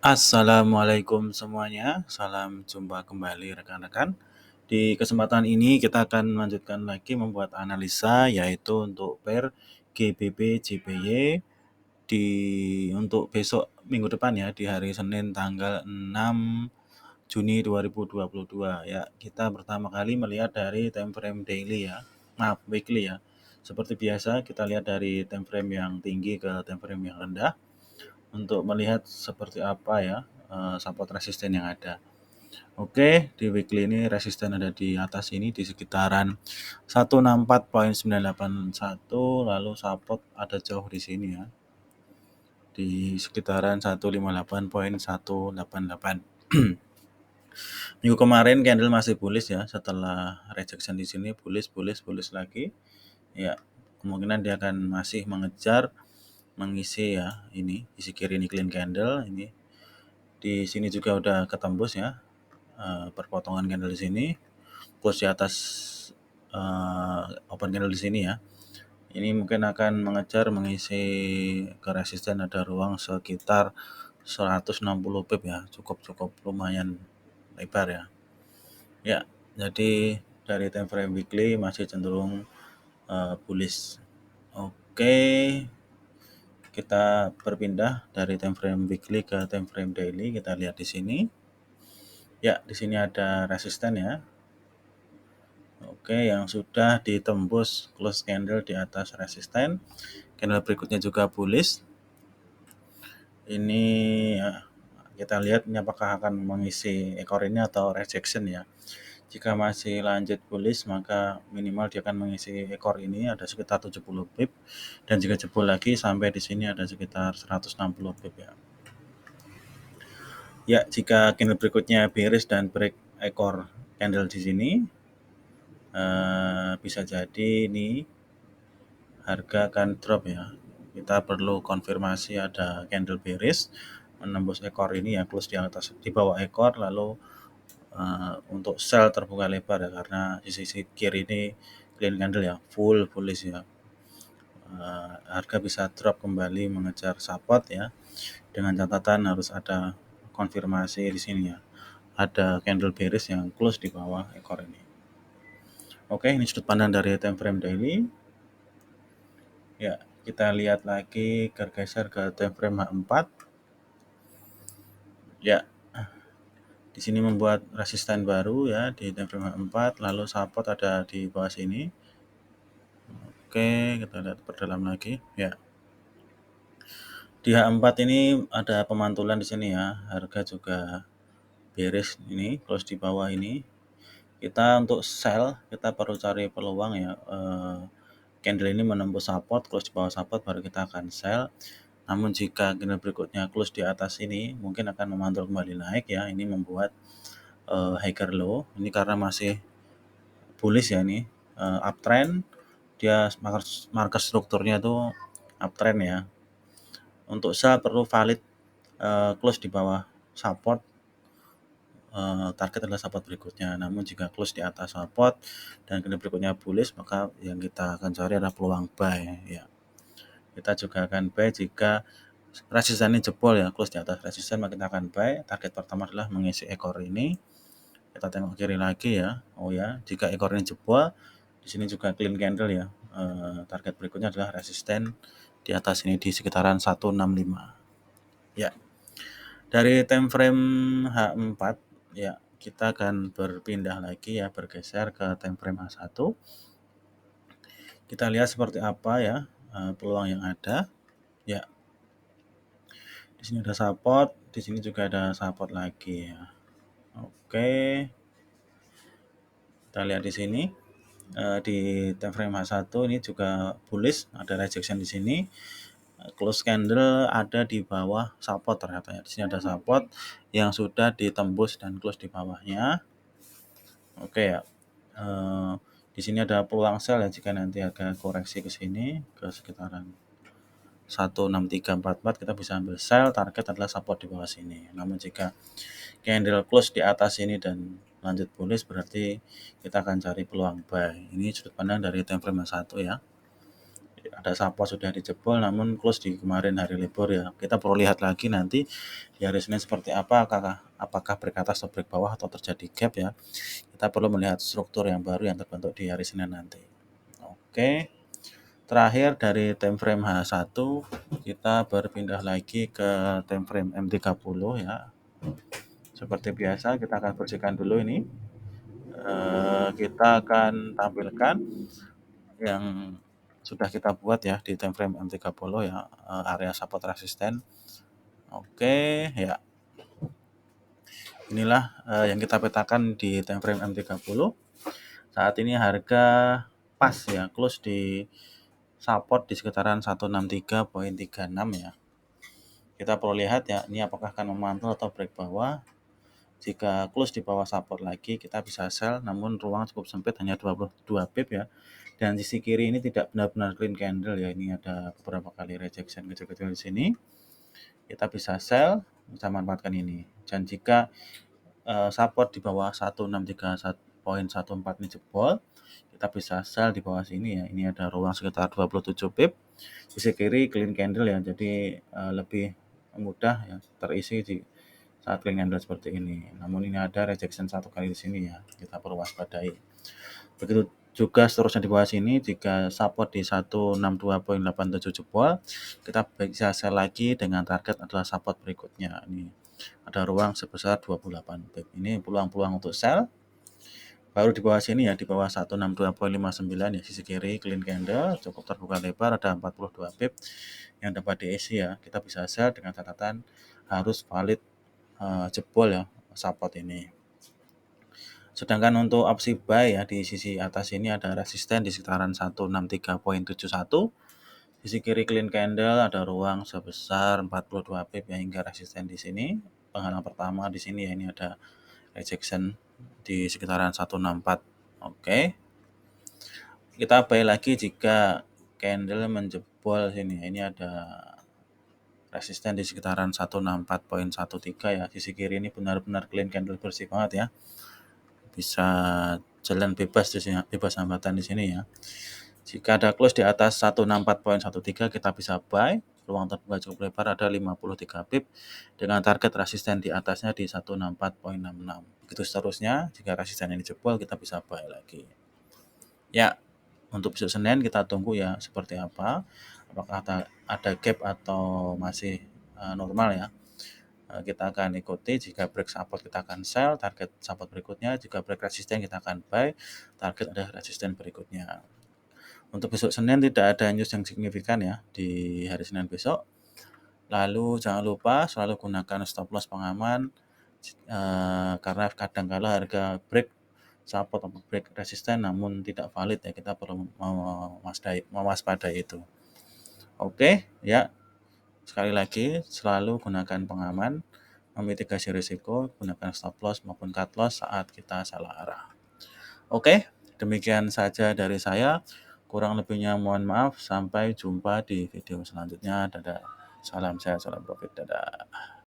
Assalamualaikum semuanya, salam jumpa kembali rekan-rekan. Di kesempatan ini kita akan melanjutkan lagi membuat analisa yaitu untuk pair GBP JPY untuk besok minggu depan ya, di hari Senin tanggal 6 Juni 2022 ya. Kita pertama kali melihat dari time frame daily ya. Maaf, weekly ya. Seperti biasa kita lihat dari time frame yang tinggi ke time frame yang rendah untuk melihat seperti apa ya support resisten yang ada. Oke, di weekly ini resisten ada di atas ini di sekitaran 164.981, lalu support ada jauh di sini ya. Di sekitaran 158.188. Minggu kemarin candle masih bullish ya, setelah rejection di sini bullish lagi. Ya, kemungkinan dia akan masih mengisi ya ini, isi kiri ini clean candle ini. Di sini juga udah ketembus ya. Perpotongan candle di sini, close di atas open candle di sini ya. Ini mungkin akan mengejar mengisi ke resisten, ada ruang sekitar 160 pip ya, cukup lumayan lebar ya. Ya, jadi dari time frame weekly masih cenderung bullish. Oke, kita berpindah dari time frame weekly ke time frame daily. Kita lihat di sini. Ya, di sini ada resisten ya. Oke, yang sudah ditembus close candle di atas resisten. Candle berikutnya juga bullish. Ini ya, kita lihat ini apakah akan mengisi ekor ini atau rejection ya. Jika masih lanjut bullish, maka minimal dia akan mengisi ekor ini ada sekitar 70 pip, dan jika jebol lagi sampai di sini ada sekitar 160 pip ya. Ya, jika candle berikutnya bearish dan break ekor candle di sini, bisa jadi ini harga akan drop ya. Kita perlu konfirmasi ada candle bearish menembus ekor ini ya, close di bawah ekor, lalu untuk sell terbuka lebar ya, karena di sisi kiri ini clean candle ya, full bullish ya. Harga bisa drop kembali mengejar support ya, dengan catatan harus ada konfirmasi di sini ya, ada candle bearish yang close di bawah ekor ini. Oke, ini sudut pandang dari time frame daily. Ya, kita lihat lagi bergeser ke time frame H4. Ya, di sini membuat resisten baru ya di time frame H4, lalu support ada di bawah sini. Oke, kita lihat perdalam lagi ya. Di H4 ini ada pemantulan di sini ya, harga juga bearish ini, close di bawah ini. Kita untuk sell, kita perlu cari peluang ya. Candle ini menembus support, close di bawah support, baru kita akan sell. Namun jika candle berikutnya close di atas ini, mungkin akan memantul kembali naik ya. Ini membuat higher low. Ini karena masih bullish ya ini, uptrend. Dia market strukturnya tuh uptrend ya. Untuk sell perlu valid close di bawah support, target adalah support berikutnya. Namun jika close di atas support dan candle berikutnya bullish, maka yang kita akan cari adalah peluang buy ya. Kita juga akan buy jika resisten ini jebol ya, close di atas resisten, maka kita akan buy. Target pertama adalah mengisi ekor ini. Kita tengok kiri lagi ya. Oh ya, jika ekor ini jebol, di sini juga clean candle ya. Target berikutnya adalah resisten di atas ini di sekitaran 165. Ya. Dari time frame H4 ya, kita akan berpindah lagi ya, bergeser ke time frame H1. Kita lihat seperti apa ya peluang yang ada. Ya. Di sini ada support, di sini juga ada support lagi ya. Oke. Kita lihat di sini di time frame H1 ini juga bullish, ada rejection di sini. Close candle ada di bawah support ternyata ya. Di sini ada support yang sudah ditembus dan close di bawahnya. Oke ya. Di sini ada peluang sell ya jika nanti harga koreksi ke sini ke sekitaran 16344, kita bisa ambil sell, target adalah support di bawah sini. Namun jika candle close di atas ini dan lanjut bullish, berarti kita akan cari peluang buy. Ini sudut pandang dari time frame 1 ya. ada support sudah dijebol namun close di kemarin hari libur ya. Kita perlu lihat lagi nanti di hari Senin seperti apa, apakah break atas atau break bawah atau terjadi gap ya. Kita perlu melihat struktur yang baru yang terbentuk di hari Senin nanti. Oke. Terakhir dari time frame H1 kita berpindah lagi ke time frame M30 ya. Seperti biasa kita akan bersihkan dulu ini. Kita akan tampilkan yang sudah kita buat ya di time frame M30 ya, area support resisten. Oke, ya. Inilah yang kita petakan di time frame M30. Saat ini harga pas ya, close di support di sekitaran 163.36 ya. Kita perlu lihat ya, ini apakah akan memantul atau break bawah. Jika close di bawah support lagi, kita bisa sell, namun ruang cukup sempit, hanya 22 pip ya. Dan sisi kiri ini tidak benar-benar clean candle ya, ini ada beberapa kali rejection kecil-kecil di sini. Kita bisa sell, bisa manfaatkan ini. Dan jika support di bawah 163.14 ini jebol, kita bisa sell di bawah sini ya. Ini ada ruang sekitar 27 pip. Sisi kiri clean candle ya, jadi lebih mudah ya terisi di saat clean candle seperti ini. Namun ini ada rejection satu kali di sini ya, kita perlu waspadai. Begitu juga seterusnya di bawah sini, jika support di 162.87 jebol, kita bisa sell lagi dengan target adalah support berikutnya. Ini ada ruang sebesar 28 pip. Ini peluang-peluang untuk sell. Baru di bawah sini ya, di bawah 162.59 ya, sisi kiri clean candle, cukup terbuka lebar, ada 42 pip yang dapat diisi ya. Kita bisa sell dengan catatan harus valid jebol ya support ini. Sedangkan untuk opsi buy ya, di sisi atas ini ada resisten di sekitaran 163.71. Sisi kiri clean candle, ada ruang sebesar 42 pip ya, hingga resisten di sini. Penghalang pertama di sini ya, ini ada rejection di sekitaran 164. Oke. Kita buy lagi jika candle menjebol sini. Ini ada resisten di sekitaran 164.13 ya. Sisi kiri ini benar-benar clean candle bersih banget ya. Bisa jalan bebas di sini, bebas hambatan di sini ya. Jika ada close di atas 164.13 kita bisa buy. Ruang terbuka cukup lebar, ada 53 pip dengan target resisten di atasnya di 164.66. Begitu seterusnya, jika resisten ini jebol kita bisa buy lagi. Ya, untuk besok Senin kita tunggu ya seperti apa. Apakah ada gap atau masih normal ya. Kita akan ikuti, jika break support kita akan sell, target support berikutnya. Jika break resisten kita akan buy, target ada resisten berikutnya. Untuk besok Senin tidak ada news yang signifikan ya di hari Senin besok. Lalu jangan lupa selalu gunakan stop loss pengaman, karena kadang-kala harga break support atau break resisten namun tidak valid ya, kita perlu mewaspadai itu. Oke ya, sekali lagi selalu gunakan pengaman, memitigasi risiko, gunakan stop loss maupun cut loss saat kita salah arah. Oke, demikian saja dari saya. Kurang lebihnya mohon maaf. Sampai jumpa di video selanjutnya. Dadah. Salam sehat, salam profit. Dadah.